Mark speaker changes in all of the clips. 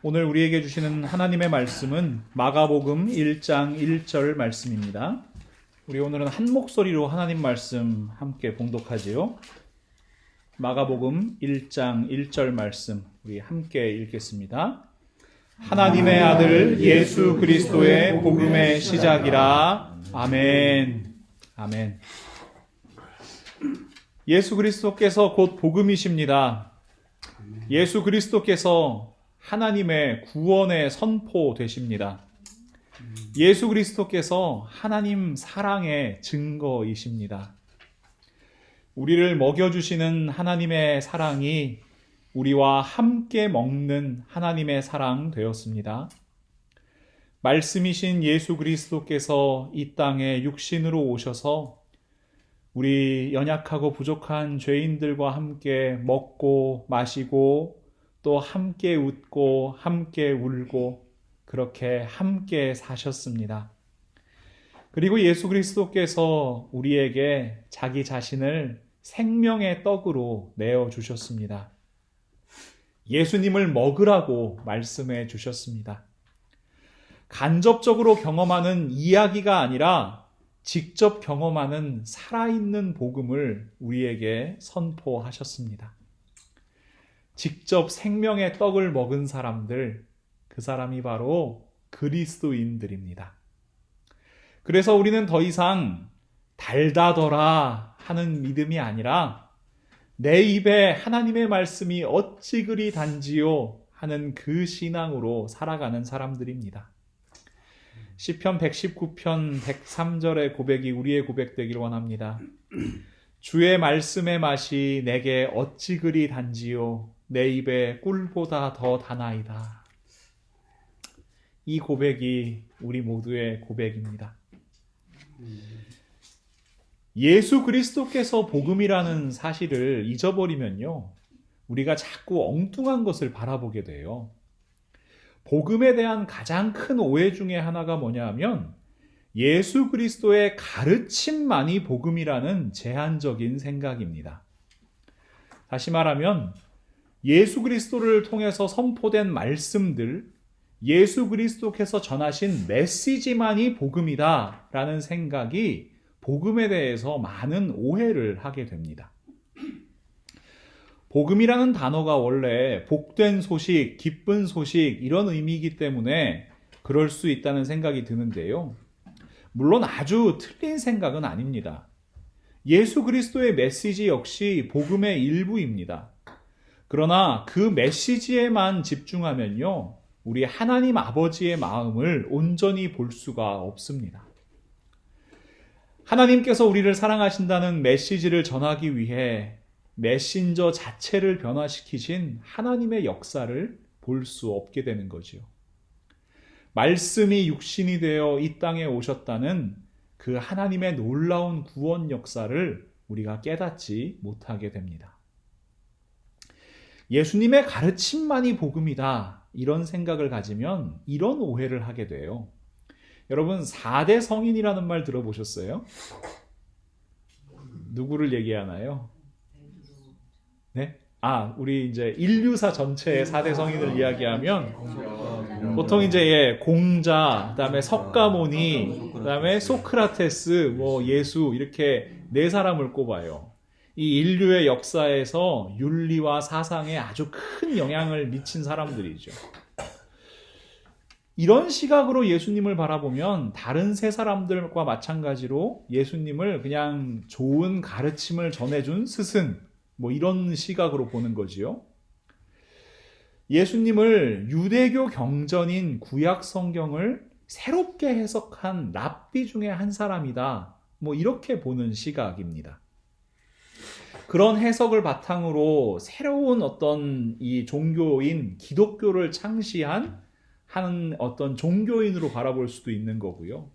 Speaker 1: 오늘 우리에게 주시는 하나님의 말씀은 마가복음 1장 1절 말씀입니다. 우리 오늘은 한 목소리로 하나님 말씀 함께 봉독하지요. 마가복음 1장 1절 말씀 우리 함께 읽겠습니다. 하나님의 아들 예수 그리스도의 복음의 시작이라. 아멘. 아멘. 예수 그리스도께서 곧 복음이십니다. 예수 그리스도께서 하나님의 구원의 선포 되십니다. 예수 그리스도께서 하나님 사랑의 증거이십니다. 우리를 먹여주시는 하나님의 사랑이 우리와 함께 먹는 하나님의 사랑 되었습니다. 말씀이신 예수 그리스도께서 이 땅에 육신으로 오셔서 우리 연약하고 부족한 죄인들과 함께 먹고 마시고 또 함께 웃고 함께 울고 그렇게 함께 사셨습니다. 그리고 예수 그리스도께서 우리에게 자기 자신을 생명의 떡으로 내어주셨습니다. 예수님을 먹으라고 말씀해 주셨습니다. 간접적으로 경험하는 이야기가 아니라 직접 경험하는 살아있는 복음을 우리에게 선포하셨습니다. 직접 생명의 떡을 먹은 사람들, 그 사람이 바로 그리스도인들입니다. 그래서 우리는 더 이상 달다더라 하는 믿음이 아니라 내 입에 하나님의 말씀이 어찌 그리 단지요 하는 그 신앙으로 살아가는 사람들입니다. 시편 119편 103절의 고백이 우리의 고백되기를 원합니다. 주의 말씀의 맛이 내게 어찌 그리 단지요 내 입에 꿀보다 더 다나이다. 이 고백이 우리 모두의 고백입니다. 예수 그리스도께서 복음이라는 사실을 잊어버리면요, 우리가 자꾸 엉뚱한 것을 바라보게 돼요. 복음에 대한 가장 큰 오해 중에 하나가 뭐냐 하면 예수 그리스도의 가르침만이 복음이라는 제한적인 생각입니다. 다시 말하면 예수 그리스도를 통해서 선포된 말씀들, 예수 그리스도께서 전하신 메시지만이 복음이다 라는 생각이 복음에 대해서 많은 오해를 하게 됩니다. 복음이라는 단어가 원래 복된 소식, 기쁜 소식 이런 의미이기 때문에 그럴 수 있다는 생각이 드는데요. 물론 아주 틀린 생각은 아닙니다. 예수 그리스도의 메시지 역시 복음의 일부입니다. 그러나 그 메시지에만 집중하면요, 우리 하나님 아버지의 마음을 온전히 볼 수가 없습니다. 하나님께서 우리를 사랑하신다는 메시지를 전하기 위해 메신저 자체를 변화시키신 하나님의 역사를 볼 수 없게 되는 거지요. 말씀이 육신이 되어 이 땅에 오셨다는 그 하나님의 놀라운 구원 역사를 우리가 깨닫지 못하게 됩니다. 예수님의 가르침만이 복음이다 이런 생각을 가지면 이런 오해를 하게 돼요. 여러분 4대 성인이라는 말 들어보셨어요? 누구를 얘기하나요? 네? 우리 이제 인류사 전체의 4대 성인을 이야기하면 보통 이제 공자, 그다음에 석가모니, 그다음에 소크라테스, 예수 이렇게 네 사람을 꼽아요. 이 인류의 역사에서 윤리와 사상에 아주 큰 영향을 미친 사람들이죠. 이런 시각으로 예수님을 바라보면 다른 세 사람들과 마찬가지로 예수님을 그냥 좋은 가르침을 전해준 스승, 이런 시각으로 보는 거지요. 예수님을 유대교 경전인 구약 성경을 새롭게 해석한 랍비 중에 한 사람이다. 이렇게 보는 시각입니다. 그런 해석을 바탕으로 새로운 어떤 이 종교인 기독교를 창시한 어떤 종교인으로 바라볼 수도 있는 거고요.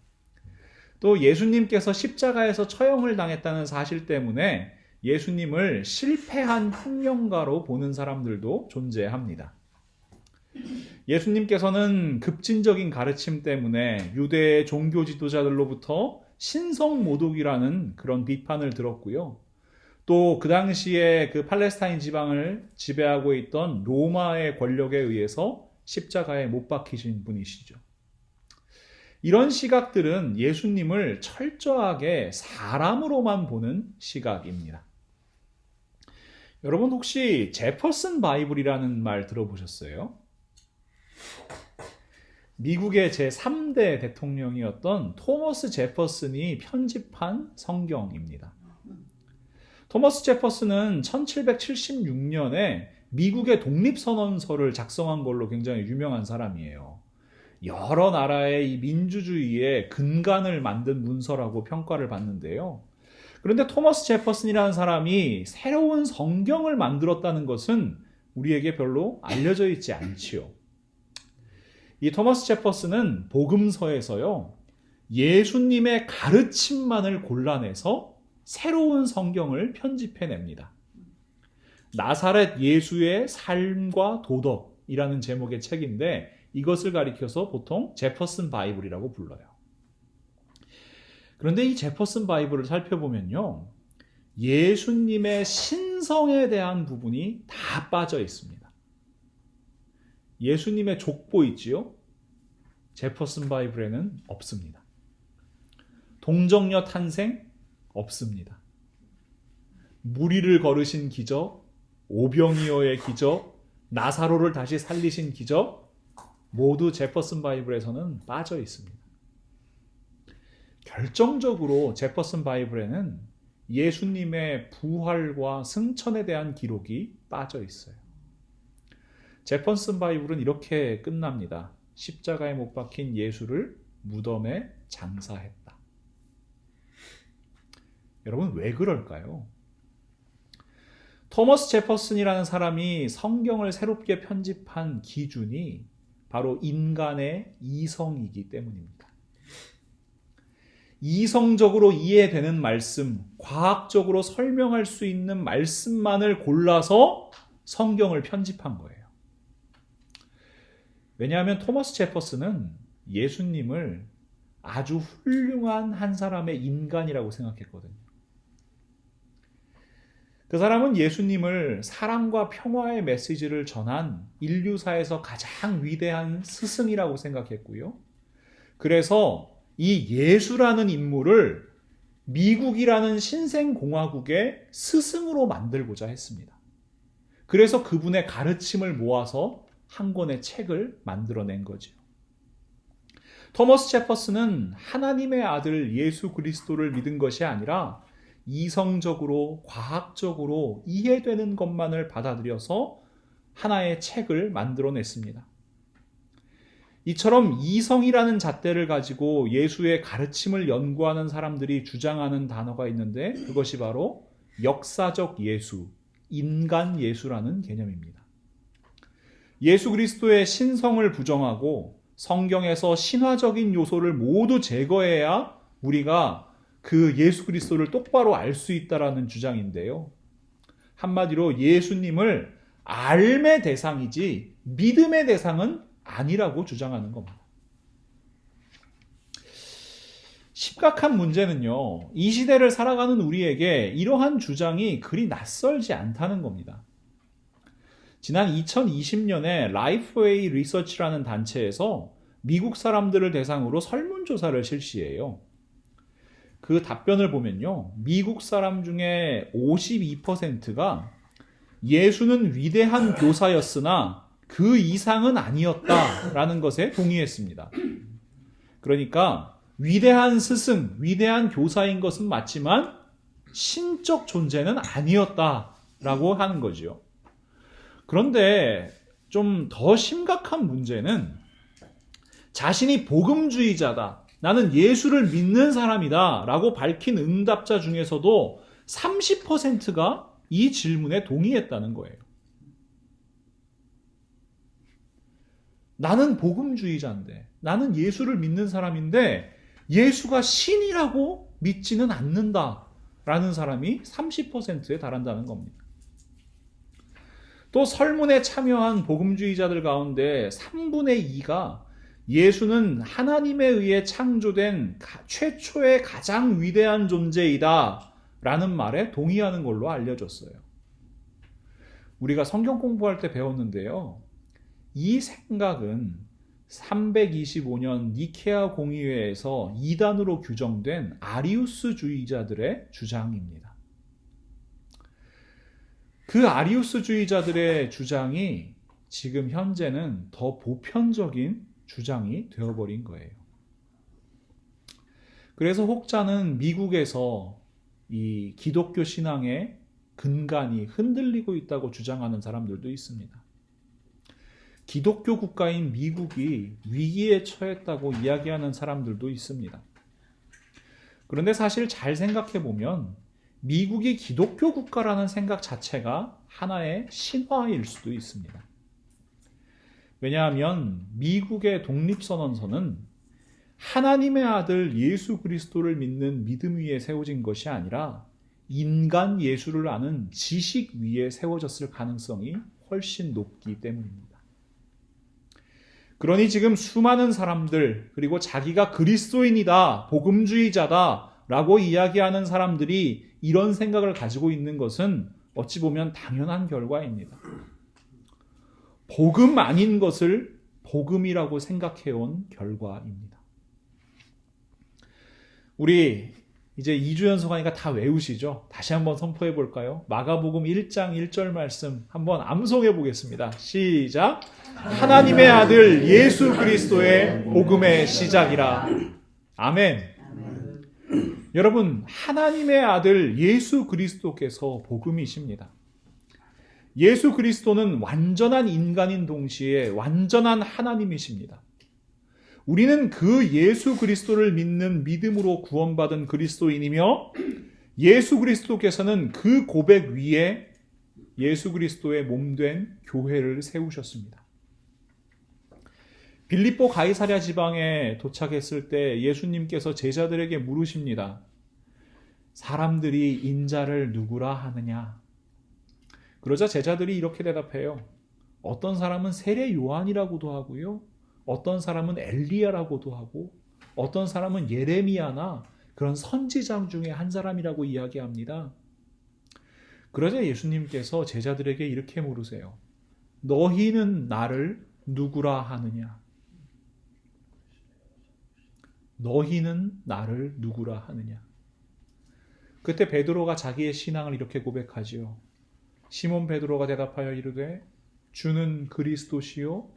Speaker 1: 또 예수님께서 십자가에서 처형을 당했다는 사실 때문에 예수님을 실패한 혁명가로 보는 사람들도 존재합니다. 예수님께서는 급진적인 가르침 때문에 유대 종교 지도자들로부터 신성모독이라는 그런 비판을 들었고요. 또 그 당시에 그 팔레스타인 지방을 지배하고 있던 로마의 권력에 의해서 십자가에 못 박히신 분이시죠. 이런 시각들은 예수님을 철저하게 사람으로만 보는 시각입니다. 여러분 혹시 제퍼슨 바이블이라는 말 들어보셨어요? 미국의 제3대 대통령이었던 토머스 제퍼슨이 편집한 성경입니다. 토머스 제퍼슨은 1776년에 미국의 독립선언서를 작성한 걸로 굉장히 유명한 사람이에요. 여러 나라의 이 민주주의의 근간을 만든 문서라고 평가를 받는데요. 그런데 토머스 제퍼슨이라는 사람이 새로운 성경을 만들었다는 것은 우리에게 별로 알려져 있지 않지요. 이 토머스 제퍼슨은 복음서에서요, 예수님의 가르침만을 골라내서 새로운 성경을 편집해냅니다. 나사렛 예수의 삶과 도덕이라는 제목의 책인데 이것을 가리켜서 보통 제퍼슨 바이블이라고 불러요. 그런데 이 제퍼슨 바이블을 살펴보면요, 예수님의 신성에 대한 부분이 다 빠져 있습니다. 예수님의 족보 있지요? 제퍼슨 바이블에는 없습니다. 동정녀 탄생? 없습니다. 무리를 걸으신 기적, 오병이어의 기적, 나사로를 다시 살리신 기적, 모두 제퍼슨 바이블에서는 빠져 있습니다. 결정적으로 제퍼슨 바이블에는 예수님의 부활과 승천에 대한 기록이 빠져 있어요. 제퍼슨 바이블은 이렇게 끝납니다. 십자가에 못 박힌 예수를 무덤에 장사했다. 여러분 왜 그럴까요? 토머스 제퍼슨이라는 사람이 성경을 새롭게 편집한 기준이 바로 인간의 이성이기 때문입니다. 이성적으로 이해되는 말씀, 과학적으로 설명할 수 있는 말씀만을 골라서 성경을 편집한 거예요. 왜냐하면 토머스 제퍼슨은 예수님을 아주 훌륭한 한 사람의 인간이라고 생각했거든요. 그 사람은 예수님을 사랑과 평화의 메시지를 전한 인류사에서 가장 위대한 스승이라고 생각했고요. 그래서 이 예수라는 인물을 미국이라는 신생공화국의 스승으로 만들고자 했습니다. 그래서 그분의 가르침을 모아서 한 권의 책을 만들어낸 거죠. 토머스 제퍼슨은 하나님의 아들 예수 그리스도를 믿은 것이 아니라 이성적으로 과학적으로 이해되는 것만을 받아들여서 하나의 책을 만들어냈습니다. 이처럼 이성이라는 잣대를 가지고 예수의 가르침을 연구하는 사람들이 주장하는 단어가 있는데 그것이 바로 역사적 예수, 인간 예수라는 개념입니다. 예수 그리스도의 신성을 부정하고 성경에서 신화적인 요소를 모두 제거해야 우리가 그 예수 그리스도를 똑바로 알 수 있다라는 주장인데요. 한마디로 예수님을 알의 대상이지 믿음의 대상은 아니라고 주장하는 겁니다. 심각한 문제는요, 이 시대를 살아가는 우리에게 이러한 주장이 그리 낯설지 않다는 겁니다. 지난 2020년에 라이프웨이 리서치라는 단체에서 미국 사람들을 대상으로 설문조사를 실시해요. 그 답변을 보면요, 미국 사람 중에 52%가 예수는 위대한 교사였으나 그 이상은 아니었다라는 것에 동의했습니다. 그러니까 위대한 스승, 위대한 교사인 것은 맞지만 신적 존재는 아니었다라고 하는 거죠. 그런데 좀 더 심각한 문제는 자신이 복음주의자다, 나는 예수를 믿는 사람이다 라고 밝힌 응답자 중에서도 30%가 이 질문에 동의했다는 거예요. 나는 복음주의자인데, 나는 예수를 믿는 사람인데 예수가 신이라고 믿지는 않는다 라는 사람이 30%에 달한다는 겁니다. 또 설문에 참여한 복음주의자들 가운데 3분의 2가 예수는 하나님에 의해 창조된 최초의 가장 위대한 존재이다 라는 말에 동의하는 걸로 알려졌어요. 우리가 성경 공부할 때 배웠는데요, 이 생각은 325년 니케아 공의회에서 이단으로 규정된 아리우스주의자들의 주장입니다. 그 아리우스주의자들의 주장이 지금 현재는 더 보편적인 주장이 되어버린 거예요. 그래서 혹자는 미국에서 이 기독교 신앙의 근간이 흔들리고 있다고 주장하는 사람들도 있습니다. 기독교 국가인 미국이 위기에 처했다고 이야기하는 사람들도 있습니다. 그런데 사실 잘 생각해 보면 미국이 기독교 국가라는 생각 자체가 하나의 신화일 수도 있습니다. 왜냐하면 미국의 독립선언서는 하나님의 아들 예수 그리스도를 믿는 믿음 위에 세워진 것이 아니라 인간 예수를 아는 지식 위에 세워졌을 가능성이 훨씬 높기 때문입니다. 그러니 지금 수많은 사람들, 그리고 자기가 그리스도인이다, 복음주의자다 라고 이야기하는 사람들이 이런 생각을 가지고 있는 것은 어찌 보면 당연한 결과입니다. 복음 아닌 것을 복음이라고 생각해온 결과입니다. 우리 이제 2주 연속하니까 다 외우시죠? 다시 한번 선포해 볼까요? 마가복음 1장 1절 말씀 한번 암송해 보겠습니다. 시작! 하나님의 아들 예수 그리스도의 복음의 시작이라. 아멘. 여러분, 하나님의 아들 예수 그리스도께서 복음이십니다. 예수 그리스도는 완전한 인간인 동시에 완전한 하나님이십니다. 우리는 그 예수 그리스도를 믿는 믿음으로 구원받은 그리스도인이며 예수 그리스도께서는 그 고백 위에 예수 그리스도의 몸된 교회를 세우셨습니다. 빌립보 가이사랴 지방에 도착했을 때 예수님께서 제자들에게 물으십니다. 사람들이 인자를 누구라 하느냐? 그러자 제자들이 이렇게 대답해요. 어떤 사람은 세례 요한이라고도 하고요. 어떤 사람은 엘리야라고도 하고 어떤 사람은 예레미야나 그런 선지자 중에 한 사람이라고 이야기합니다. 그러자 예수님께서 제자들에게 이렇게 물으세요. 너희는 나를 누구라 하느냐? 너희는 나를 누구라 하느냐? 그때 베드로가 자기의 신앙을 이렇게 고백하지요. 시몬 베드로가 대답하여 이르되 주는 그리스도시요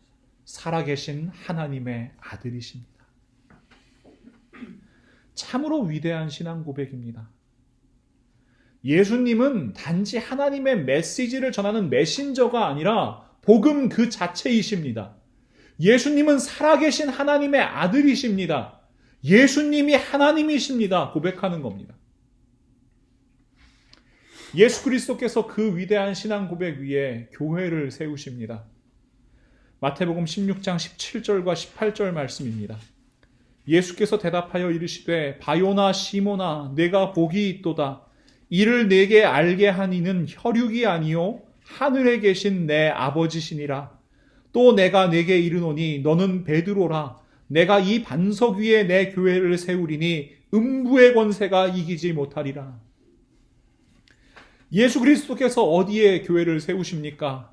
Speaker 1: 살아계신 하나님의 아들이십니다. 참으로 위대한 신앙 고백입니다. 예수님은 단지 하나님의 메시지를 전하는 메신저가 아니라 복음 그 자체이십니다. 예수님은 살아계신 하나님의 아들이십니다. 예수님이 하나님이십니다. 고백하는 겁니다. 예수 그리스도께서 그 위대한 신앙 고백 위에 교회를 세우십니다. 마태복음 16장 17절과 18절 말씀입니다. 예수께서 대답하여 이르시되 바요나 시모나 내가 복이 있도다. 이를 내게 알게 한 이는 혈육이 아니요 하늘에 계신 내 아버지시니라. 또 내가 내게 이르노니 너는 베드로라. 내가 이 반석 위에 내 교회를 세우리니 음부의 권세가 이기지 못하리라. 예수 그리스도께서 어디에 교회를 세우십니까?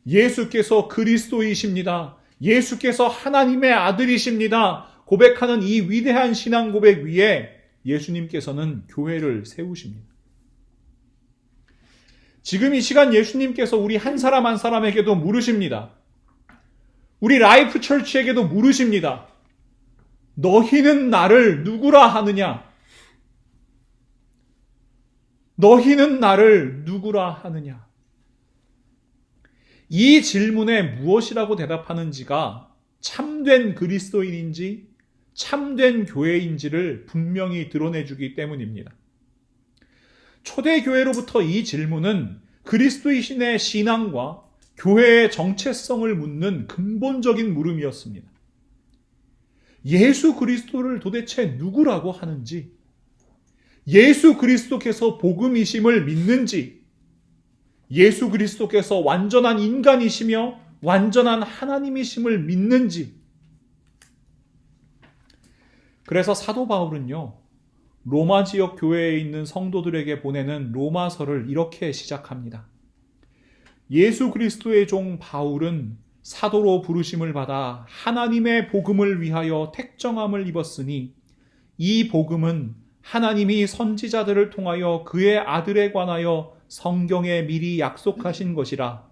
Speaker 1: 예수께서 그리스도이십니다. 예수께서 하나님의 아들이십니다. 고백하는 이 위대한 신앙 고백 위에 예수님께서는 교회를 세우십니다. 지금 이 시간 예수님께서 우리 한 사람 한 사람에게도 물으십니다. 우리 라이프 철치에게도 물으십니다. 너희는 나를 누구라 하느냐? 너희는 나를 누구라 하느냐? 이 질문에 무엇이라고 대답하는지가 참된 그리스도인인지 참된 교회인지를 분명히 드러내주기 때문입니다. 초대교회로부터 이 질문은 그리스도이신의 신앙과 교회의 정체성을 묻는 근본적인 물음이었습니다. 예수 그리스도를 도대체 누구라고 하는지, 예수 그리스도께서 복음이심을 믿는지, 예수 그리스도께서 완전한 인간이시며 완전한 하나님이심을 믿는지. 그래서 사도 바울은요, 로마 지역 교회에 있는 성도들에게 보내는 로마서를 이렇게 시작합니다. 예수 그리스도의 종 바울은 사도로 부르심을 받아 하나님의 복음을 위하여 택정함을 입었으니 이 복음은 하나님이 선지자들을 통하여 그의 아들에 관하여 성경에 미리 약속하신 것이라.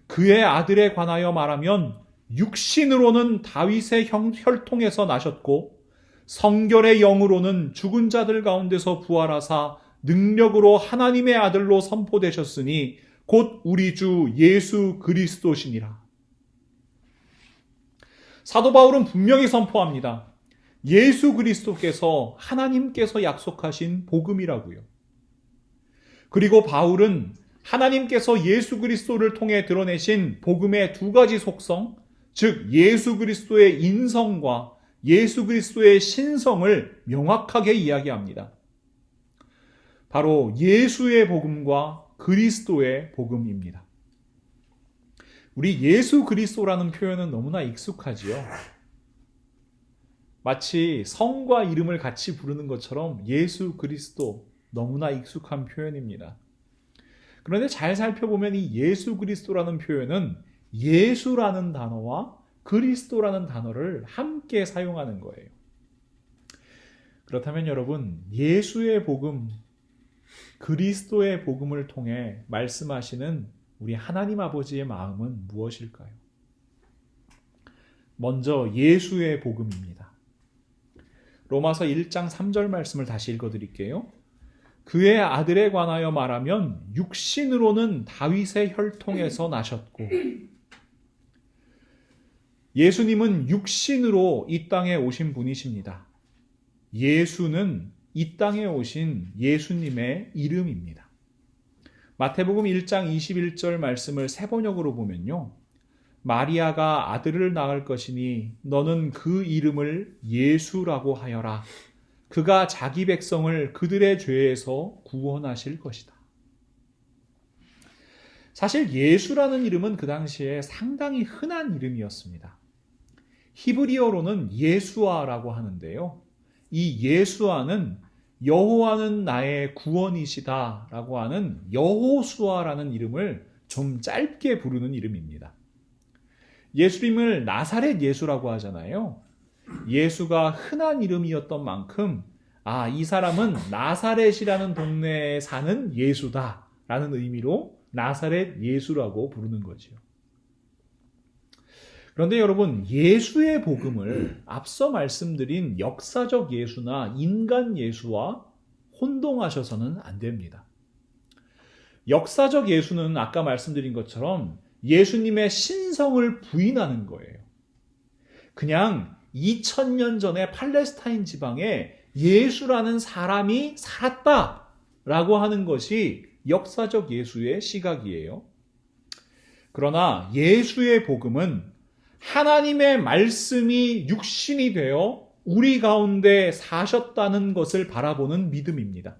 Speaker 1: 그의 아들에 관하여 말하면 육신으로는 다윗의 혈통에서 나셨고 성결의 영으로는 죽은 자들 가운데서 부활하사 능력으로 하나님의 아들로 선포되셨으니 곧 우리 주 예수 그리스도시니라. 사도 바울은 분명히 선포합니다. 예수 그리스도께서 하나님께서 약속하신 복음이라고요. 그리고 바울은 하나님께서 예수 그리스도를 통해 드러내신 복음의 두 가지 속성, 즉 예수 그리스도의 인성과 예수 그리스도의 신성을 명확하게 이야기합니다. 바로 예수의 복음과 그리스도의 복음입니다. 우리 예수 그리스도라는 표현은 너무나 익숙하지요. 마치 성과 이름을 같이 부르는 것처럼 예수 그리스도 너무나 익숙한 표현입니다. 그런데 잘 살펴보면 이 예수 그리스도라는 표현은 예수라는 단어와 그리스도라는 단어를 함께 사용하는 거예요. 그렇다면 여러분, 예수의 복음, 그리스도의 복음을 통해 말씀하시는 우리 하나님 아버지의 마음은 무엇일까요? 먼저 예수의 복음입니다. 로마서 1장 3절 말씀을 다시 읽어드릴게요. 그의 아들에 관하여 말하면 육신으로는 다윗의 혈통에서 나셨고, 예수님은 육신으로 이 땅에 오신 분이십니다. 예수는 이 땅에 오신 예수님의 이름입니다. 마태복음 1장 21절 말씀을 세번역으로 보면요, 마리아가 아들을 낳을 것이니 너는 그 이름을 예수라고 하여라. 그가 자기 백성을 그들의 죄에서 구원하실 것이다. 사실 예수라는 이름은 그 당시에 상당히 흔한 이름이었습니다. 히브리어로는 예수아라고 하는데요. 이 예수아는 여호와는 나의 구원이시다 라고 하는 여호수아라는 이름을 좀 짧게 부르는 이름입니다. 예수님을 나사렛 예수라고 하잖아요. 예수가 흔한 이름이었던 만큼 이 사람은 나사렛이라는 동네에 사는 예수다 라는 의미로 나사렛 예수라고 부르는 거죠. 그런데 여러분, 예수의 복음을 앞서 말씀드린 역사적 예수나 인간 예수와 혼동하셔서는 안 됩니다. 역사적 예수는 아까 말씀드린 것처럼 예수님의 신성을 부인하는 거예요. 그냥 2000년 전에 팔레스타인 지방에 예수라는 사람이 살았다라고 하는 것이 역사적 예수의 시각이에요. 그러나 예수의 복음은 하나님의 말씀이 육신이 되어 우리 가운데 사셨다는 것을 바라보는 믿음입니다.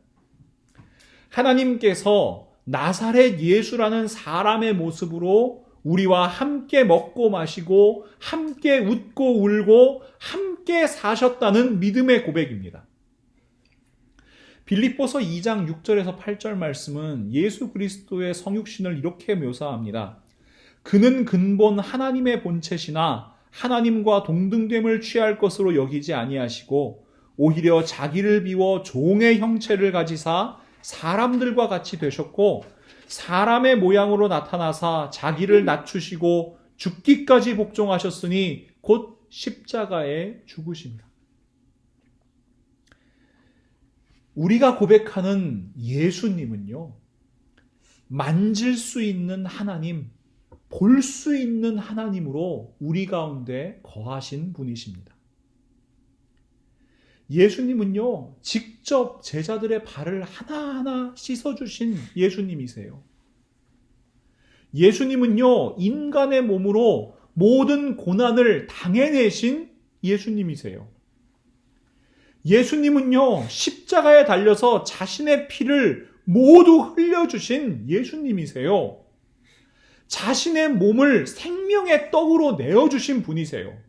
Speaker 1: 하나님께서 나사렛 예수라는 사람의 모습으로 우리와 함께 먹고 마시고 함께 웃고 울고 함께 사셨다는 믿음의 고백입니다. 빌립보서 2장 6절에서 8절 말씀은 예수 그리스도의 성육신을 이렇게 묘사합니다. 그는 근본 하나님의 본체시나 하나님과 동등됨을 취할 것으로 여기지 아니하시고 오히려 자기를 비워 종의 형체를 가지사 사람들과 같이 되셨고 사람의 모양으로 나타나사 자기를 낮추시고 죽기까지 복종하셨으니 곧 십자가에 죽으십니다. 우리가 고백하는 예수님은요, 만질 수 있는 하나님, 볼 수 있는 하나님으로 우리 가운데 거하신 분이십니다. 예수님은요, 직접 제자들의 발을 하나하나 씻어주신 예수님이세요. 예수님은요, 인간의 몸으로 모든 고난을 당해내신 예수님이세요. 예수님은요, 십자가에 달려서 자신의 피를 모두 흘려주신 예수님이세요. 자신의 몸을 생명의 떡으로 내어주신 분이세요.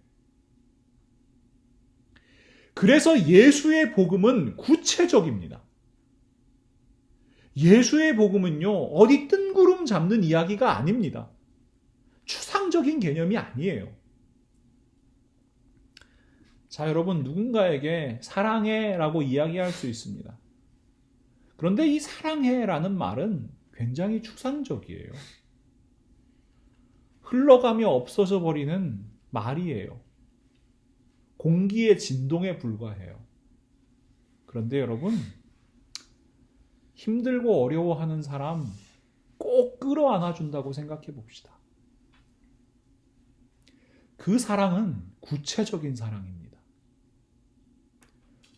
Speaker 1: 그래서 예수의 복음은 구체적입니다. 예수의 복음은요, 어디 뜬구름 잡는 이야기가 아닙니다. 추상적인 개념이 아니에요. 자, 여러분, 누군가에게 사랑해라고 이야기할 수 있습니다. 그런데 이 사랑해라는 말은 굉장히 추상적이에요. 흘러가며 없어져 버리는 말이에요. 공기의 진동에 불과해요. 그런데 여러분, 힘들고 어려워하는 사람 꼭 끌어안아 준다고 생각해 봅시다. 그 사랑은 구체적인 사랑입니다.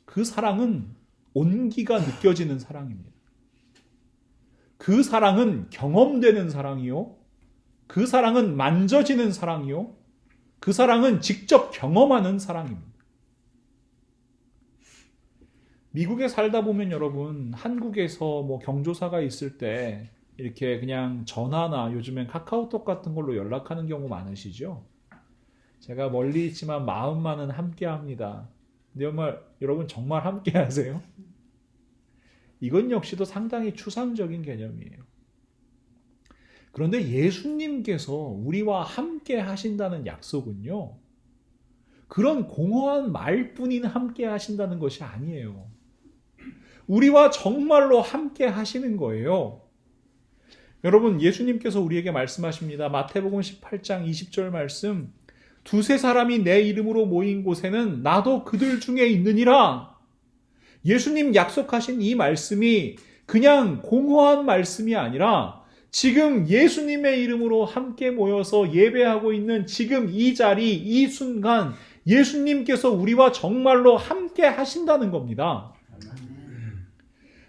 Speaker 1: 그 사랑은 온기가 느껴지는 사랑입니다. 그 사랑은 경험되는 사랑이요. 그 사랑은 만져지는 사랑이요. 그 사랑은 직접 경험하는 사랑입니다. 미국에 살다 보면 여러분, 한국에서 뭐 경조사가 있을 때 이렇게 그냥 전화나 요즘엔 카카오톡 같은 걸로 연락하는 경우 많으시죠? 제가 멀리 있지만 마음만은 함께 합니다. 근데 정말 여러분 정말 함께 하세요? 이건 역시도 상당히 추상적인 개념이에요. 그런데 예수님께서 우리와 함께 하신다는 약속은요, 그런 공허한 말뿐인 함께 하신다는 것이 아니에요. 우리와 정말로 함께 하시는 거예요. 여러분, 예수님께서 우리에게 말씀하십니다. 마태복음 18장 20절 말씀, 두세 사람이 내 이름으로 모인 곳에는 나도 그들 중에 있느니라. 예수님 약속하신 이 말씀이 그냥 공허한 말씀이 아니라 지금 예수님의 이름으로 함께 모여서 예배하고 있는 지금 이 자리, 이 순간 예수님께서 우리와 정말로 함께 하신다는 겁니다.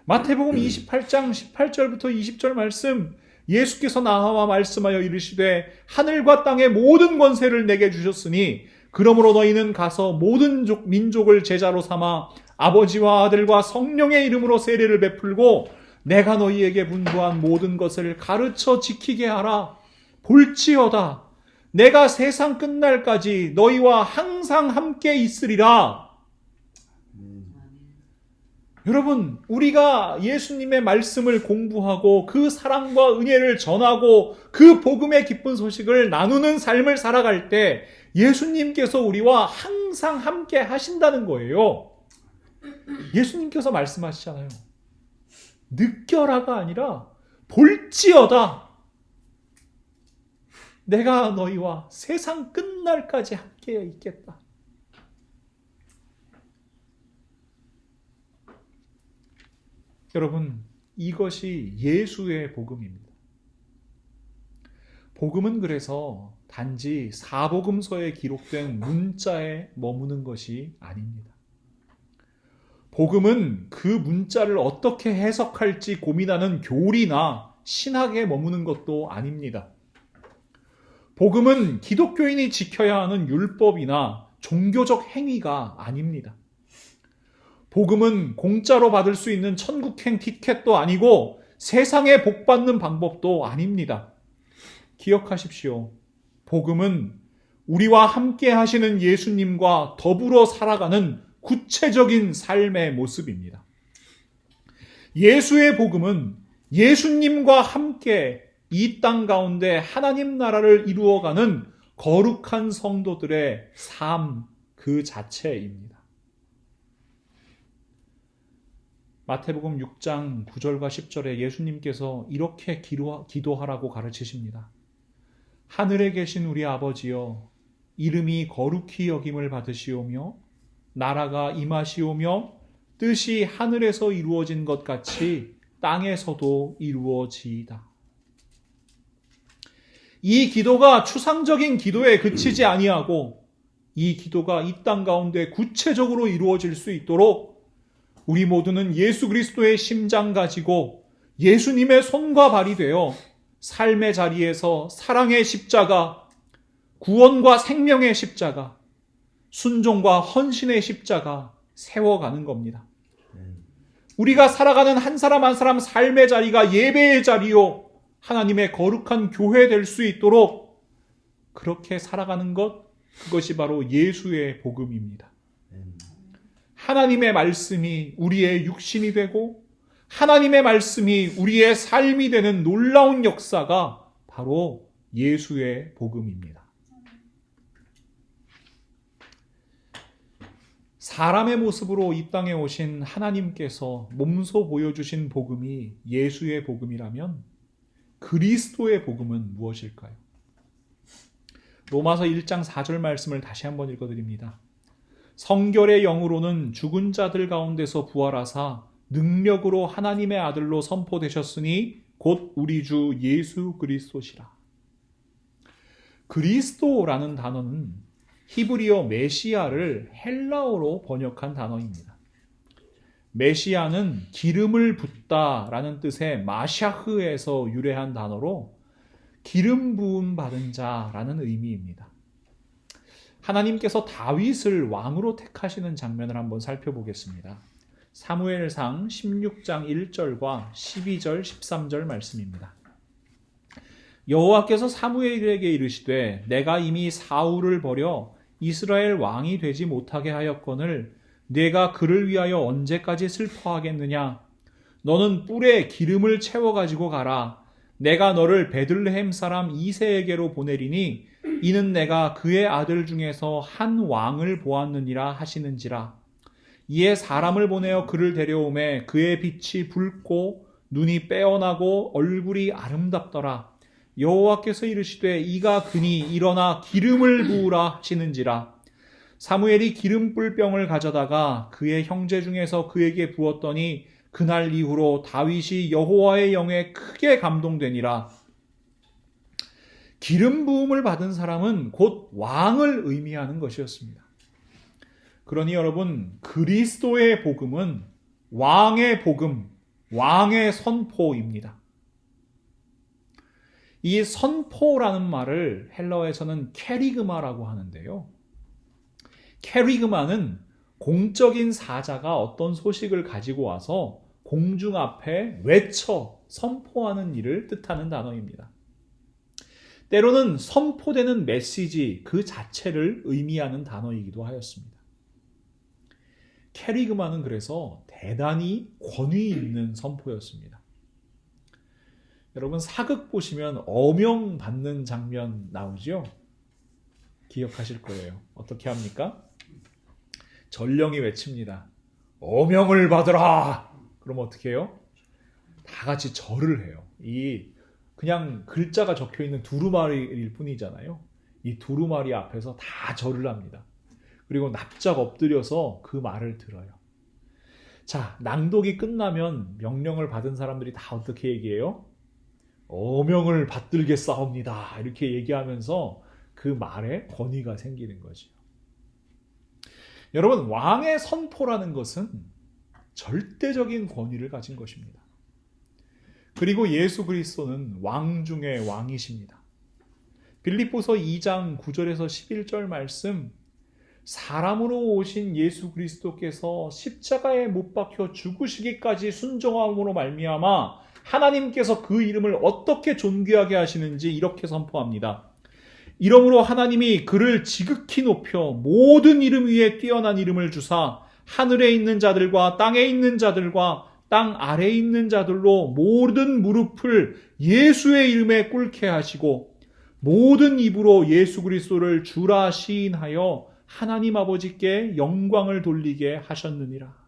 Speaker 1: 마태복음 28장 18절부터 20절 말씀, 예수께서 나와 말씀하여 이르시되 하늘과 땅의 모든 권세를 내게 주셨으니 그러므로 너희는 가서 모든 민족을 제자로 삼아 아버지와 아들과 성령의 이름으로 세례를 베풀고 내가 너희에게 분부한 모든 것을 가르쳐 지키게 하라. 볼지어다 내가 세상 끝날까지 너희와 항상 함께 있으리라. 여러분, 우리가 예수님의 말씀을 공부하고 그 사랑과 은혜를 전하고 그 복음의 기쁜 소식을 나누는 삶을 살아갈 때 예수님께서 우리와 항상 함께 하신다는 거예요. 예수님께서 말씀하시잖아요. 느껴라가 아니라 볼지어다 내가 너희와 세상 끝날까지 함께 있겠다. 여러분, 이것이 예수의 복음입니다. 복음은 그래서 단지 사복음서에 기록된 문자에 머무는 것이 아닙니다. 복음은 그 문자를 어떻게 해석할지 고민하는 교리나 신학에 머무는 것도 아닙니다. 복음은 기독교인이 지켜야 하는 율법이나 종교적 행위가 아닙니다. 복음은 공짜로 받을 수 있는 천국행 티켓도 아니고 세상에 복 받는 방법도 아닙니다. 기억하십시오. 복음은 우리와 함께 하시는 예수님과 더불어 살아가는 구체적인 삶의 모습입니다. 예수의 복음은 예수님과 함께 이 땅 가운데 하나님 나라를 이루어가는 거룩한 성도들의 삶 그 자체입니다. 마태복음 6장 9절과 10절에 예수님께서 이렇게 기도하라고 가르치십니다. 하늘에 계신 우리 아버지여, 이름이 거룩히 여김을 받으시오며 나라가 임하시오며 뜻이 하늘에서 이루어진 것 같이 땅에서도 이루어지이다. 이 기도가 추상적인 기도에 그치지 아니하고 이 기도가 이 땅 가운데 구체적으로 이루어질 수 있도록 우리 모두는 예수 그리스도의 심장 가지고 예수님의 손과 발이 되어 삶의 자리에서 사랑의 십자가, 구원과 생명의 십자가, 순종과 헌신의 십자가 세워가는 겁니다. 우리가 살아가는 한 사람 한 사람 삶의 자리가 예배의 자리요 하나님의 거룩한 교회 될 수 있도록 그렇게 살아가는 것, 그것이 바로 예수의 복음입니다. 하나님의 말씀이 우리의 육신이 되고 하나님의 말씀이 우리의 삶이 되는 놀라운 역사가 바로 예수의 복음입니다. 사람의 모습으로 이 땅에 오신 하나님께서 몸소 보여주신 복음이 예수의 복음이라면 그리스도의 복음은 무엇일까요? 로마서 1장 4절 말씀을 다시 한번 읽어드립니다. 성결의 영으로는 죽은 자들 가운데서 부활하사 능력으로 하나님의 아들로 선포되셨으니 곧 우리 주 예수 그리스도시라. 그리스도라는 단어는 히브리어 메시아를 헬라어로 번역한 단어입니다. 메시아는 기름을 붓다라는 뜻의 마샤흐에서 유래한 단어로 기름 부음 받은 자라는 의미입니다. 하나님께서 다윗을 왕으로 택하시는 장면을 한번 살펴보겠습니다. 사무엘상 16장 1절과 12절 13절 말씀입니다. 여호와께서 사무엘에게 이르시되 내가 이미 사울을 버려 이스라엘 왕이 되지 못하게 하였거늘 내가 그를 위하여 언제까지 슬퍼하겠느냐? 너는 뿔에 기름을 채워 가지고 가라. 내가 너를 베들레헴 사람 이새에게로 보내리니 이는 내가 그의 아들 중에서 한 왕을 보았느니라 하시는지라. 이에 사람을 보내어 그를 데려오매 그의 빛이 붉고 눈이 빼어나고 얼굴이 아름답더라. 여호와께서 이르시되 이가 그니 일어나 기름을 부으라 하시는지라. 사무엘이 기름 뿔병을 가져다가 그의 형제 중에서 그에게 부었더니 그날 이후로 다윗이 여호와의 영에 크게 감동되니라. 기름 부음을 받은 사람은 곧 왕을 의미하는 것이었습니다. 그러니 여러분, 그리스도의 복음은 왕의 복음, 왕의 선포입니다. 이 선포라는 말을 헬라어에서는 캐리그마라고 하는데요. 캐리그마는 공적인 사자가 어떤 소식을 가지고 와서 공중 앞에 외쳐 선포하는 일을 뜻하는 단어입니다. 때로는 선포되는 메시지 그 자체를 의미하는 단어이기도 하였습니다. 캐리그마는 그래서 대단히 권위 있는 선포였습니다. 여러분 사극 보시면 어명 받는 장면 나오죠? 기억하실 거예요. 어떻게 합니까? 전령이 외칩니다. 어명을 받으라! 그럼 어떻게 해요? 다 같이 절을 해요. 이 그냥 글자가 적혀있는 두루마리일 뿐이잖아요. 이 두루마리 앞에서 다 절을 합니다. 그리고 납작 엎드려서 그 말을 들어요. 자, 낭독이 끝나면 명령을 받은 사람들이 다 어떻게 얘기해요? 어명을 받들겠사옵니다. 이렇게 얘기하면서 그 말에 권위가 생기는 거죠. 여러분, 왕의 선포라는 것은 절대적인 권위를 가진 것입니다. 그리고 예수 그리스도는 왕 중의 왕이십니다. 빌립보서 2장 9절에서 11절 말씀, 사람으로 오신 예수 그리스도께서 십자가에 못 박혀 죽으시기까지 순종함으로 말미암아 하나님께서 그 이름을 어떻게 존귀하게 하시는지 이렇게 선포합니다. 이러므로 하나님이 그를 지극히 높여 모든 이름 위에 뛰어난 이름을 주사 하늘에 있는 자들과 땅에 있는 자들과 땅 아래에 있는 자들로 모든 무릎을 예수의 이름에 꿇게 하시고 모든 입으로 예수 그리스도를 주라 시인하여 하나님 아버지께 영광을 돌리게 하셨느니라.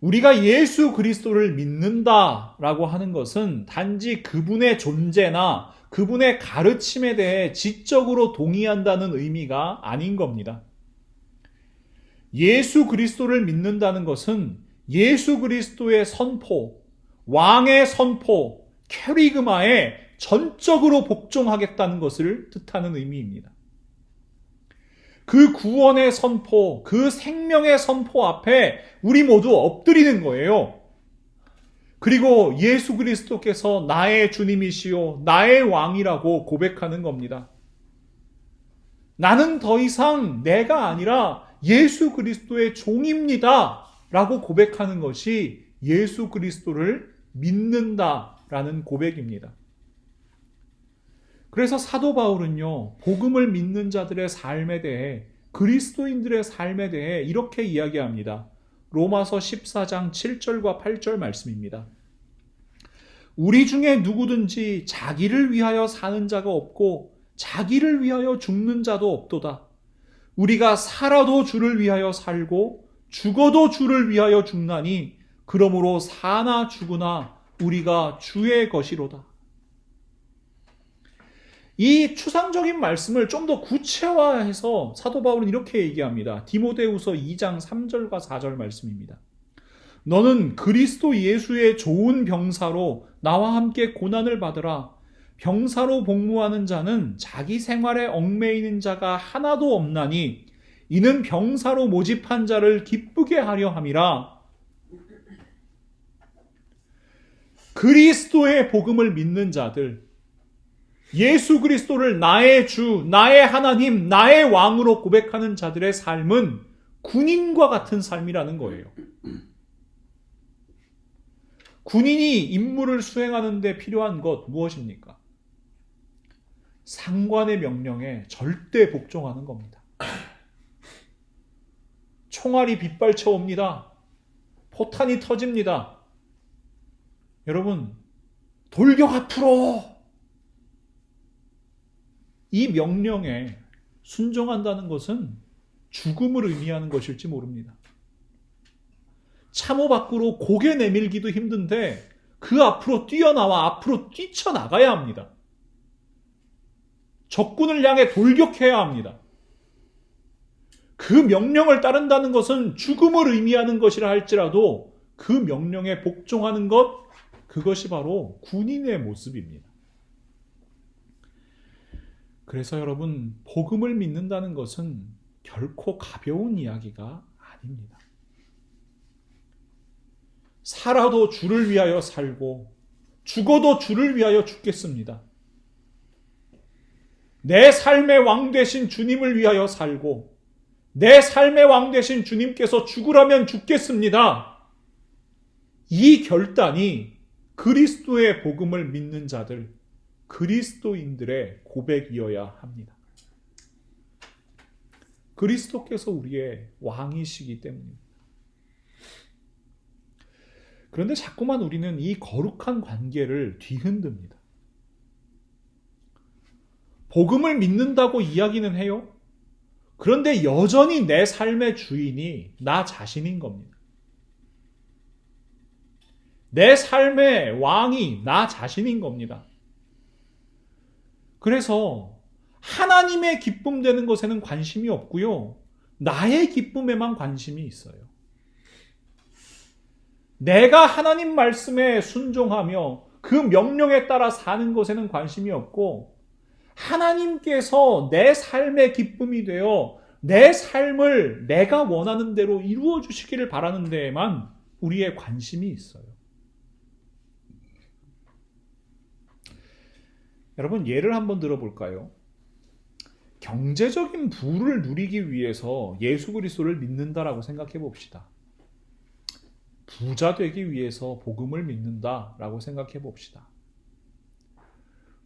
Speaker 1: 우리가 예수 그리스도를 믿는다라고 하는 것은 단지 그분의 존재나 그분의 가르침에 대해 지적으로 동의한다는 의미가 아닌 겁니다. 예수 그리스도를 믿는다는 것은 예수 그리스도의 선포, 왕의 선포, 캐리그마에 전적으로 복종하겠다는 것을 뜻하는 의미입니다. 그 구원의 선포, 그 생명의 선포 앞에 우리 모두 엎드리는 거예요. 그리고 예수 그리스도께서 나의 주님이시요 나의 왕이라고 고백하는 겁니다. 나는 더 이상 내가 아니라 예수 그리스도의 종입니다 라고 고백하는 것이 예수 그리스도를 믿는다라는 고백입니다. 그래서 사도 바울은요, 복음을 믿는 자들의 삶에 대해, 그리스도인들의 삶에 대해 이렇게 이야기합니다. 로마서 14장 7절과 8절 말씀입니다. 우리 중에 누구든지 자기를 위하여 사는 자가 없고 자기를 위하여 죽는 자도 없도다. 우리가 살아도 주를 위하여 살고 죽어도 주를 위하여 죽나니 그러므로 사나 죽으나 우리가 주의 것이로다. 이 추상적인 말씀을 좀 더 구체화해서 사도 바울은 이렇게 얘기합니다. 디모데후서 2장 3절과 4절 말씀입니다. 너는 그리스도 예수의 좋은 병사로 나와 함께 고난을 받으라. 병사로 복무하는 자는 자기 생활에 얽매이는 자가 하나도 없나니 이는 병사로 모집한 자를 기쁘게 하려 함이라. 그리스도의 복음을 믿는 자들, 예수 그리스도를 나의 주, 나의 하나님, 나의 왕으로 고백하는 자들의 삶은 군인과 같은 삶이라는 거예요. 군인이 임무를 수행하는 데 필요한 것 무엇입니까? 상관의 명령에 절대 복종하는 겁니다. 총알이 빗발쳐 옵니다. 포탄이 터집니다. 여러분, 돌격 앞으로! 이 명령에 순종한다는 것은 죽음을 의미하는 것일지 모릅니다. 참호 밖으로 고개 내밀기도 힘든데 그 앞으로 뛰어나와 앞으로 뛰쳐나가야 합니다. 적군을 향해 돌격해야 합니다. 그 명령을 따른다는 것은 죽음을 의미하는 것이라 할지라도 그 명령에 복종하는 것, 그것이 바로 군인의 모습입니다. 그래서 여러분, 복음을 믿는다는 것은 결코 가벼운 이야기가 아닙니다. 살아도 주를 위하여 살고 죽어도 주를 위하여 죽겠습니다. 내 삶의 왕 되신 주님을 위하여 살고 내 삶의 왕 되신 주님께서 죽으라면 죽겠습니다. 이 결단이 그리스도의 복음을 믿는 자들, 그리스도인들의 고백이어야 합니다. 그리스도께서 우리의 왕이시기 때문입니다. 그런데 자꾸만 우리는 이 거룩한 관계를 뒤흔듭니다. 복음을 믿는다고 이야기는 해요. 그런데 여전히 내 삶의 주인이 나 자신인 겁니다. 내 삶의 왕이 나 자신인 겁니다. 그래서 하나님의 기쁨 되는 것에는 관심이 없고요. 나의 기쁨에만 관심이 있어요. 내가 하나님 말씀에 순종하며 그 명령에 따라 사는 것에는 관심이 없고 하나님께서 내 삶의 기쁨이 되어 내 삶을 내가 원하는 대로 이루어 주시기를 바라는 데에만 우리의 관심이 있어요. 여러분, 예를 한번 들어볼까요? 경제적인 부를 누리기 위해서 예수 그리스도를 믿는다라고 생각해 봅시다. 부자 되기 위해서 복음을 믿는다라고 생각해 봅시다.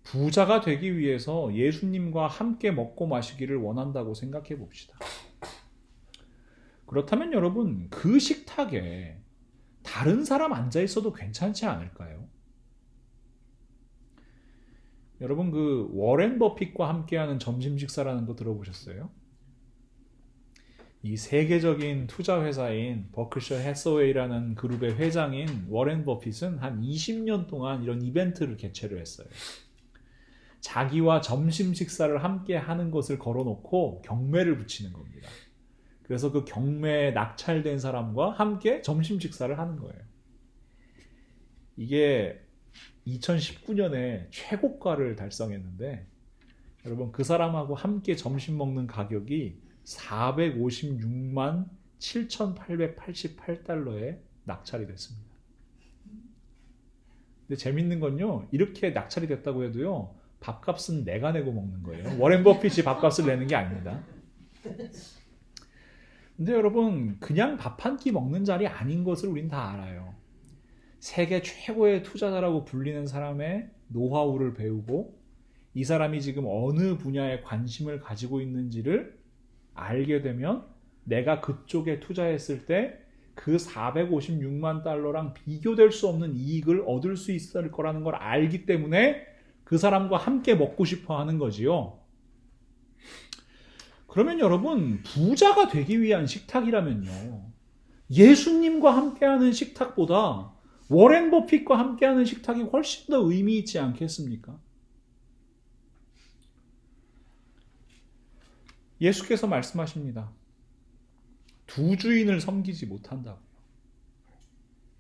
Speaker 1: 부자가 되기 위해서 예수님과 함께 먹고 마시기를 원한다고 생각해 봅시다. 그렇다면 여러분, 그 식탁에 다른 사람 앉아 있어도 괜찮지 않을까요? 여러분, 그 워렌 버핏과 함께하는 점심 식사라는 거 들어보셨어요? 이 세계적인 투자 회사인 버크셔 해서웨이라는 그룹의 회장인 워렌 버핏은 한 20년 동안 이런 이벤트를 개최를 했어요. 자기와 점심 식사를 함께 하는 것을 걸어놓고 경매를 붙이는 겁니다. 그래서 그 경매에 낙찰된 사람과 함께 점심 식사를 하는 거예요. 이게 2019년에 최고가를 달성했는데 여러분, 그 사람하고 함께 점심 먹는 가격이 456만 7,888달러에 낙찰이 됐습니다. 근데 재밌는 건요, 이렇게 낙찰이 됐다고 해도요, 밥값은 내가 내고 먹는 거예요. 워렌 버핏이 밥값을 내는 게 아닙니다. 근데 여러분, 그냥 밥 한 끼 먹는 자리 아닌 것을 우린 다 알아요. 세계 최고의 투자자라고 불리는 사람의 노하우를 배우고 이 사람이 지금 어느 분야에 관심을 가지고 있는지를 알게 되면 내가 그쪽에 투자했을 때 그 456만 달러랑 비교될 수 없는 이익을 얻을 수 있을 거라는 걸 알기 때문에 그 사람과 함께 먹고 싶어 하는 거지요. 그러면 여러분, 부자가 되기 위한 식탁이라면요, 예수님과 함께하는 식탁보다 워렌 버핏과 함께하는 식탁이 훨씬 더 의미 있지 않겠습니까? 예수께서 말씀하십니다. 두 주인을 섬기지 못한다고요.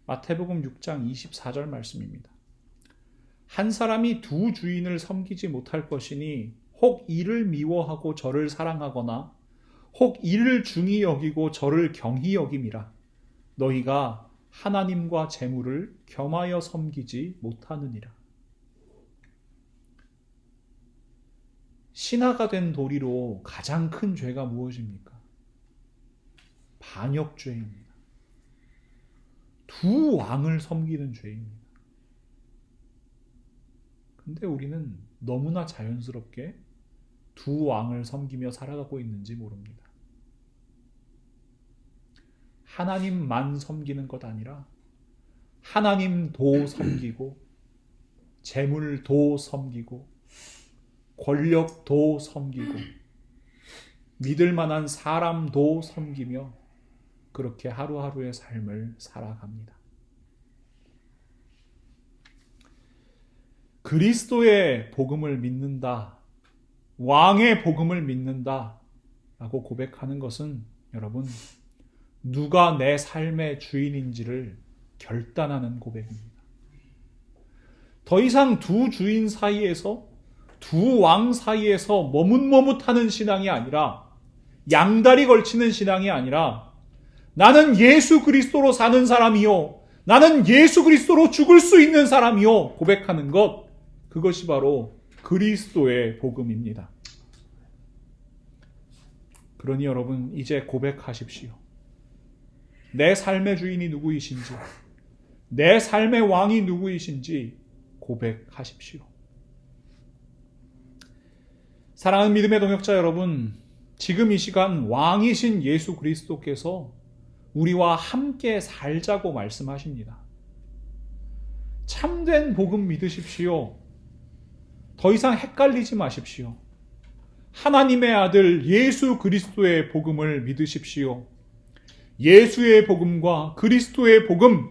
Speaker 1: 마태복음 6장 24절 말씀입니다. 한 사람이 두 주인을 섬기지 못할 것이니 혹 이를 미워하고 저를 사랑하거나 혹 이를 중히 여기고 저를 경히 여김이라. 너희가 하나님과 재물을 겸하여 섬기지 못하느니라. 신하가 된 도리로 가장 큰 죄가 무엇입니까? 반역죄입니다. 두 왕을 섬기는 죄입니다. 근데 우리는 너무나 자연스럽게 두 왕을 섬기며 살아가고 있는지 모릅니다. 하나님만 섬기는 것 아니라 하나님도 섬기고 재물도 섬기고 권력도 섬기고 믿을 만한 사람도 섬기며 그렇게 하루하루의 삶을 살아갑니다. 그리스도의 복음을 믿는다, 왕의 복음을 믿는다 라고 고백하는 것은 여러분, 누가 내 삶의 주인인지를 결단하는 고백입니다. 더 이상 두 주인 사이에서, 두 왕 사이에서 머뭇머뭇하는 신앙이 아니라, 양다리 걸치는 신앙이 아니라, 나는 예수 그리스도로 사는 사람이요, 나는 예수 그리스도로 죽을 수 있는 사람이요 고백하는 것, 그것이 바로 그리스도의 복음입니다. 그러니 여러분, 이제 고백하십시오. 내 삶의 주인이 누구이신지, 내 삶의 왕이 누구이신지 고백하십시오. 사랑하는 믿음의 동역자 여러분, 지금 이 시간 왕이신 예수 그리스도께서 우리와 함께 살자고 말씀하십니다. 참된 복음 믿으십시오. 더 이상 헷갈리지 마십시오. 하나님의 아들 예수 그리스도의 복음을 믿으십시오. 예수의 복음과 그리스도의 복음,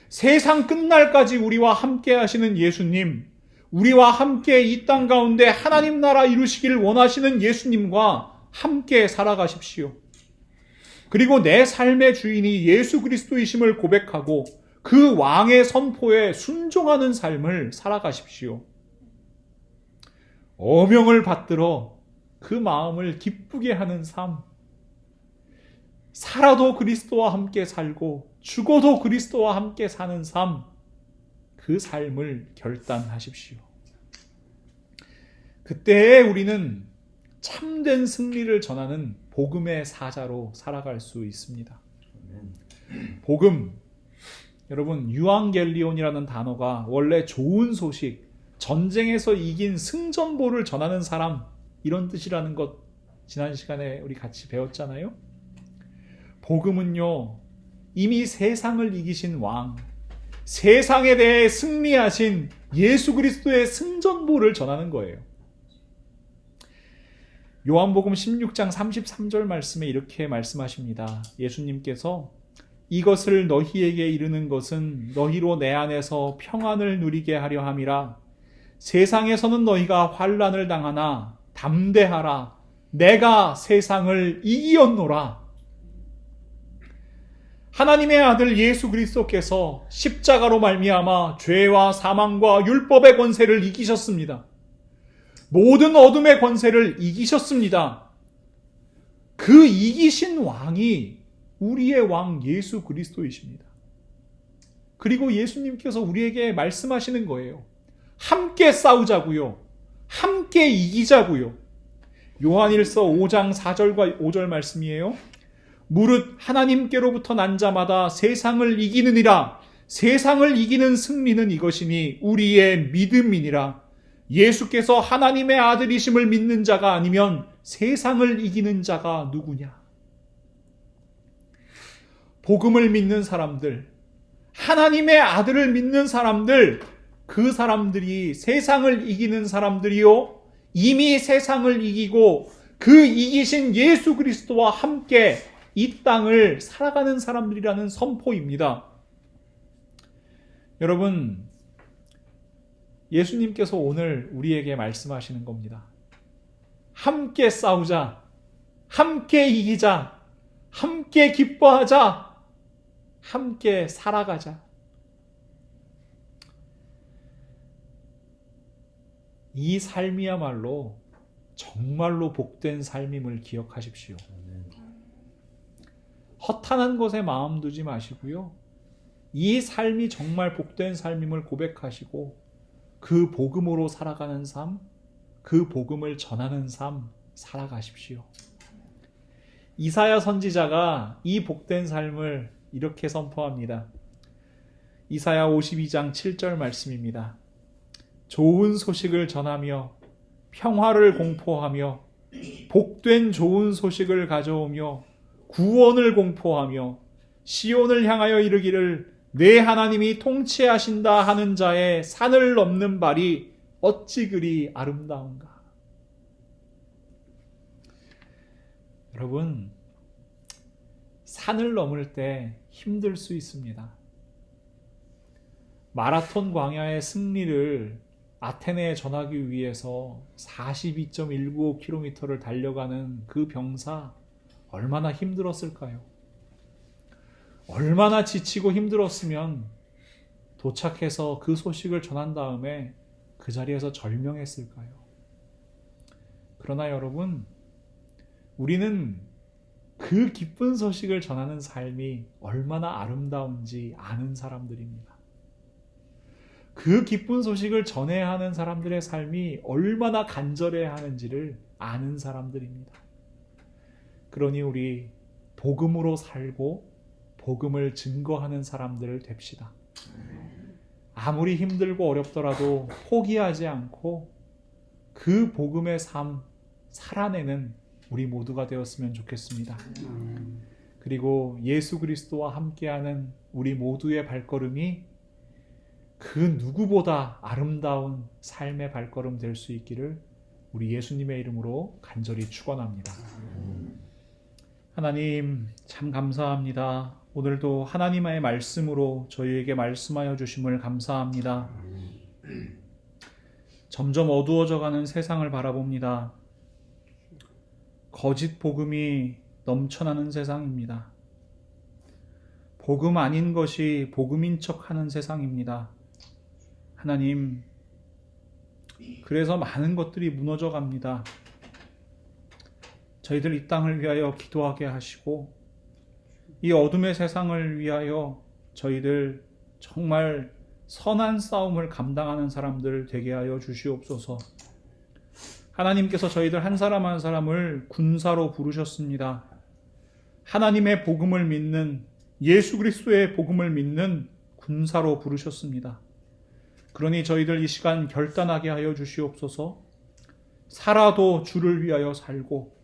Speaker 1: 세상 끝날까지 우리와 함께 하시는 예수님, 우리와 함께 이 땅 가운데 하나님 나라 이루시기를 원하시는 예수님과 함께 살아가십시오. 그리고 내 삶의 주인이 예수 그리스도이심을 고백하고 그 왕의 선포에 순종하는 삶을 살아가십시오. 어명을 받들어 그 마음을 기쁘게 하는 삶, 살아도 그리스도와 함께 살고 죽어도 그리스도와 함께 사는 삶, 그 삶을 결단하십시오. 그때 우리는 참된 승리를 전하는 복음의 사자로 살아갈 수 있습니다. 복음, 여러분, 유앙겔리온이라는 단어가 원래 좋은 소식, 전쟁에서 이긴 승전보를 전하는 사람, 이런 뜻이라는 것 지난 시간에 우리 같이 배웠잖아요. 복음은요, 이미 세상을 이기신 왕, 세상에 대해 승리하신 예수 그리스도의 승전보를 전하는 거예요. 요한복음 16장 33절 말씀에 이렇게 말씀하십니다. 예수님께서 이것을 너희에게 이르는 것은 너희로 내 안에서 평안을 누리게 하려 함이라. 세상에서는 너희가 환난을 당하나 담대하라. 내가 세상을 이기었노라. 하나님의 아들 예수 그리스도께서 십자가로 말미암아 죄와 사망과 율법의 권세를 이기셨습니다. 모든 어둠의 권세를 이기셨습니다. 그 이기신 왕이 우리의 왕 예수 그리스도이십니다. 그리고 예수님께서 우리에게 말씀하시는 거예요. 함께 싸우자고요. 함께 이기자고요. 요한일서 5장 4절과 5절 말씀이에요. 무릇 하나님께로부터 난 자마다 세상을 이기느니라. 세상을 이기는 승리는 이것이니 우리의 믿음이니라. 예수께서 하나님의 아들이심을 믿는 자가 아니면 세상을 이기는 자가 누구냐? 복음을 믿는 사람들, 하나님의 아들을 믿는 사람들, 그 사람들이 세상을 이기는 사람들이요, 이미 세상을 이기고 그 이기신 예수 그리스도와 함께 이 땅을 살아가는 사람들이라는 선포입니다. 여러분, 예수님께서 오늘 우리에게 말씀하시는 겁니다. 함께 싸우자, 함께 이기자, 함께 기뻐하자, 함께 살아가자. 이 삶이야말로 정말로 복된 삶임을 기억하십시오. 허탄한 것에 마음 두지 마시고요, 이 삶이 정말 복된 삶임을 고백하시고 그 복음으로 살아가는 삶, 그 복음을 전하는 삶 살아가십시오. 이사야 선지자가 이 복된 삶을 이렇게 선포합니다. 이사야 52장 7절 말씀입니다. 좋은 소식을 전하며 평화를 공포하며 복된 좋은 소식을 가져오며 구원을 공포하며 시온을 향하여 이르기를 내 하나님이 통치하신다 하는 자의 산을 넘는 발이 어찌 그리 아름다운가. 여러분, 산을 넘을 때 힘들 수 있습니다. 마라톤 광야의 승리를 아테네에 전하기 위해서 42.195km를 달려가는 그 병사, 얼마나 힘들었을까요? 얼마나 지치고 힘들었으면 도착해서 그 소식을 전한 다음에 그 자리에서 절명했을까요? 그러나 여러분, 우리는 그 기쁜 소식을 전하는 삶이 얼마나 아름다운지 아는 사람들입니다. 그 기쁜 소식을 전해야 하는 사람들의 삶이 얼마나 간절해야 하는지를 아는 사람들입니다. 그러니 우리 복음으로 살고 복음을 증거하는 사람들을 됩시다. 아무리 힘들고 어렵더라도 포기하지 않고 그 복음의 삶 살아내는 우리 모두가 되었으면 좋겠습니다. 그리고 예수 그리스도와 함께하는 우리 모두의 발걸음이 그 누구보다 아름다운 삶의 발걸음 될 수 있기를 우리 예수님의 이름으로 간절히 축원합니다. 하나님, 참 감사합니다. 오늘도 하나님의 말씀으로 저희에게 말씀하여 주심을 감사합니다. 점점 어두워져가는 세상을 바라봅니다. 거짓 복음이 넘쳐나는 세상입니다. 복음 아닌 것이 복음인 척하는 세상입니다. 하나님, 그래서 많은 것들이 무너져 갑니다. 저희들 이 땅을 위하여 기도하게 하시고 이 어둠의 세상을 위하여 저희들 정말 선한 싸움을 감당하는 사람들 되게 하여 주시옵소서. 하나님께서 저희들 한 사람 한 사람을 군사로 부르셨습니다. 하나님의 복음을 믿는, 예수 그리스도의 복음을 믿는 군사로 부르셨습니다. 그러니 저희들 이 시간 결단하게 하여 주시옵소서. 살아도 주를 위하여 살고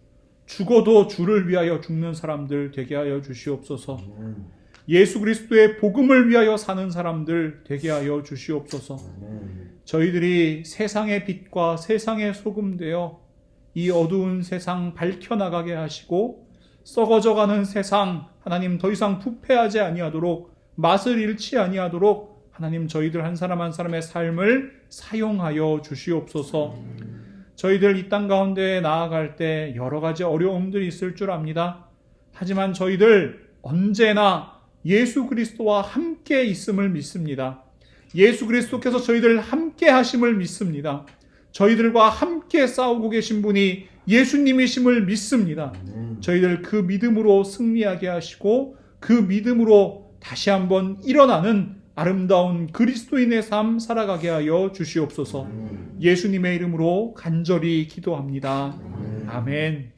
Speaker 1: 죽어도 주를 위하여 죽는 사람들 되게 하여 주시옵소서. 예수 그리스도의 복음을 위하여 사는 사람들 되게 하여 주시옵소서. 저희들이 세상의 빛과 세상의 소금 되어 이 어두운 세상 밝혀나가게 하시고 썩어져가는 세상, 하나님 더 이상 부패하지 아니하도록, 맛을 잃지 아니하도록 하나님 저희들 한 사람 한 사람의 삶을 사용하여 주시옵소서. 저희들 이 땅 가운데 나아갈 때 여러 가지 어려움들이 있을 줄 압니다. 하지만 저희들 언제나 예수 그리스도와 함께 있음을 믿습니다. 예수 그리스도께서 저희들 함께 하심을 믿습니다. 저희들과 함께 싸우고 계신 분이 예수님이심을 믿습니다. 저희들 그 믿음으로 승리하게 하시고 그 믿음으로 다시 한번 일어나는 아름다운 그리스도인의 삶 살아가게 하여 주시옵소서. 예수님의 이름으로 간절히 기도합니다. 아멘.